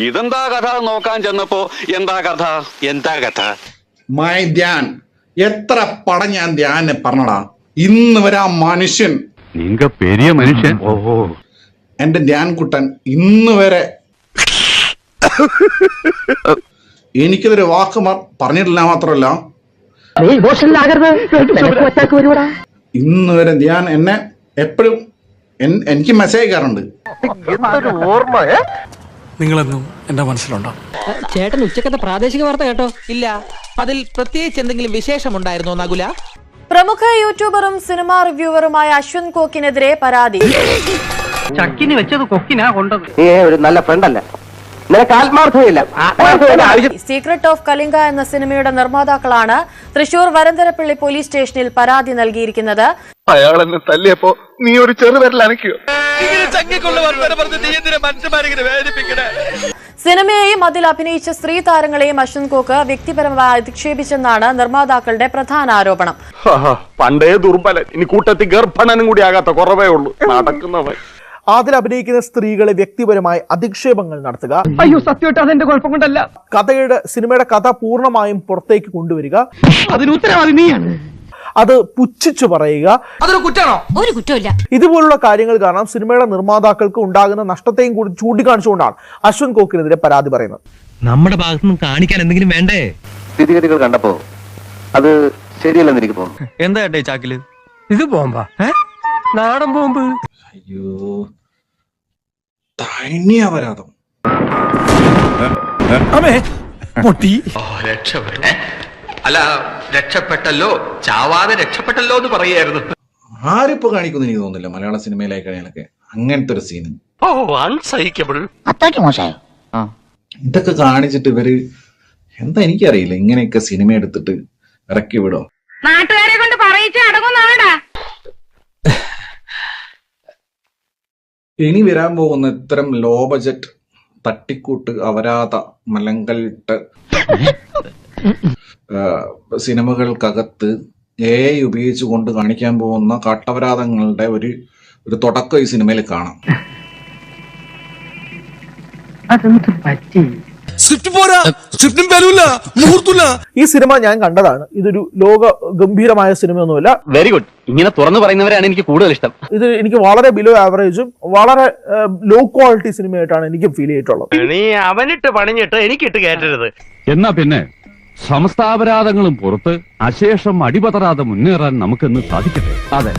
ഇതെന്താ കഥ നോക്കാൻ ചെന്നപ്പോ എന്താ കഥ മൈ ധ്യാൻ എത്ര പടം ഞാൻ ധ്യാനെ പറഞ്ഞടാ. ഇന്ന് വരെ ആ മനുഷ്യൻ പെരിയ മനുഷ്യൻ എന്റെ ധ്യാൻ കുട്ടൻ ഇന്ന് വരെ എനിക്കിതൊരു വാക്ക് പറഞ്ഞിട്ടില്ല. മാത്രമല്ല ഇന്ന് വരെ ധ്യാൻ എന്നെ എപ്പോഴും എനിക്ക് മെസ്സേജ് അയക്കാറുണ്ട്. നിങ്ങളെന്നും എന്റെ മനസ്സിലുണ്ടോ? ചേട്ടൻ ഉച്ചക്കത്തെ പ്രാദേശിക വാർത്ത കേട്ടോ? ഇല്ല. അതിൽ പ്രത്യേകിച്ച് എന്തെങ്കിലും വിശേഷമുണ്ടായിരുന്നോ നകുല? പ്രമുഖ യൂട്യൂബറും സിനിമാ റിവ്യൂവറുമായ അശ്വന്ത് കോക്കിനെതിരെ പരാതി. ചക്കിന് വെച്ചത് കൊക്കിനാ കൊണ്ടത്. ഒരു നല്ല ഫ്രണ്ടല്ല, നിനക്ക് ആത്മാർത്ഥതയില്ല. സീക്രട്ട് ഓഫ് കലിംഗ എന്ന സിനിമയുടെ നിർമ്മാതാക്കളാണ് തൃശൂർ വരന്തരപ്പള്ളി പോലീസ് സ്റ്റേഷനിൽ പരാതി നൽകിയിരിക്കുന്നത്. അയാൾ എന്നെ തല്ലിയപ്പോ നീ ഒരു ചെറുവിരൽ അനക്കിയോ? സിനിമയെയും അതിൽ അഭിനയിച്ച സ്ത്രീ താരങ്ങളെയും അശ്വന്ത് കോക്ക് വ്യക്തിപരമായി അധിക്ഷേപിച്ചെന്നാണ് നിർമ്മാതാക്കളുടെ പ്രധാന ആരോപണം. പണ്ടേ ദുർബലൻ, ഇനി കൂട്ടത്തിൽ ഗർഭണനും കൂടി ആകാത്ത കുറവേ ഉള്ളൂ നടക്കുന്നവൻ. അതിൽ അഭിനയിക്കുന്ന സ്ത്രീകളെ വ്യക്തിപരമായി അധിക്ഷേപങ്ങൾ നടത്തുക. അയ്യോ സത്യമായിട്ട് അതെന്റെ കുഴപ്പം കൊണ്ടല്ല. സിനിമയുടെ കഥ പൂർണ്ണമായും പുറത്തേക്ക് കൊണ്ടുവരിക. അതിന് ഉത്തരവാദി നീയാണ്. അത് പുച്ഛിച്ചു പറയുക. അതൊരു കുറ്റാണോ? ഒരു കുറ്റമില്ല. ഇതുപോലുള്ള കാര്യങ്ങൾ കാരണം സിനിമയുടെ നിർമ്മാതാക്കൾക്ക് ഉണ്ടാകുന്ന നഷ്ടത്തെയും കൂടി ചൂണ്ടിക്കാണിച്ചുകൊണ്ടാണ് അശ്വന്ത് കോക്കിനെതിരെ പരാതി പറയുന്നത്. നമ്മുടെ ഭാഗത്തുനിന്ന് കാണിക്കാൻ എന്തെങ്കിലും വേണ്ടേ? സ്ഥിതിഗതികൾ കണ്ടപ്പോ അത് ശരിയല്ലെന്ന് എനിക്ക് തോന്നുന്നു. എന്താ ഏട്ടേ ചാക്കില്? ഇത് ബോംബാ? നാടൻ ബോംബ്. അയ്യോ തനിയ അപരാധം. അല്ല രക്ഷപ്പെട്ടല്ലോ, ചാവാതെ രക്ഷപ്പെട്ടല്ലോ എന്ന് പറയായിരുന്നു. ആരിപ്പോ കാണിക്കുന്നു എനിക്ക് തോന്നുന്നില്ല മലയാള സിനിമയിലായി കഴിഞ്ഞാലൊക്കെ അങ്ങനത്തെ ഒരു സീന്. ഇതൊക്കെ കാണിച്ചിട്ട് ഇവര് എന്താ എനിക്കറിയില്ല, ഇങ്ങനെയൊക്കെ സിനിമ എടുത്തിട്ട് ഇറക്കി വിടോ. നാട്ടുകാരെ കൊണ്ട് പറയിച്ച് അടങ്ങുന്നാടാ. ഇനി വരാൻ പോകുന്ന ഇത്തരം ലോ ബജറ്റ് തട്ടിക്കൂട്ട് അപരാധ മലങ്കലിട്ട് സിനിമകൾക്കകത്ത് AI ഉപയോഗിച്ചുകൊണ്ട് കാണിക്കാൻ പോകുന്ന കാട്ടപരാധങ്ങളുടെ ഒരു തുടക്കം ഈ സിനിമയിൽ കാണാം. ഈ സിനിമ ഞാൻ കണ്ടതാണ്. ഇതൊരു ലോക ഗംഭീരമായ സിനിമയൊന്നുമല്ല. Very good. ഇങ്ങനെ തുറന്നു പറയുന്നവരാണ് എനിക്ക് കൂടുതൽ ഇഷ്ടം. ഇത് എനിക്ക് വളരെ ബിലോ ആവറേജും വളരെ ലോ ക്വാളിറ്റി സിനിമയായിട്ടാണ് എനിക്ക് ഫീൽ ചെയ്തിട്ടുള്ളത്. നീ അവനിട്ട് പണിഞ്ഞിട്ട് എനിക്കിട്ട് കേട്ടരുത്. എന്നാ പിന്നെ സമസ്താപരാധങ്ങളും പുറത്ത് അശേഷം അടിപതറാതെ മുന്നേറാൻ നമുക്കെന്ന് സാധിക്കട്ടെ. അതെ.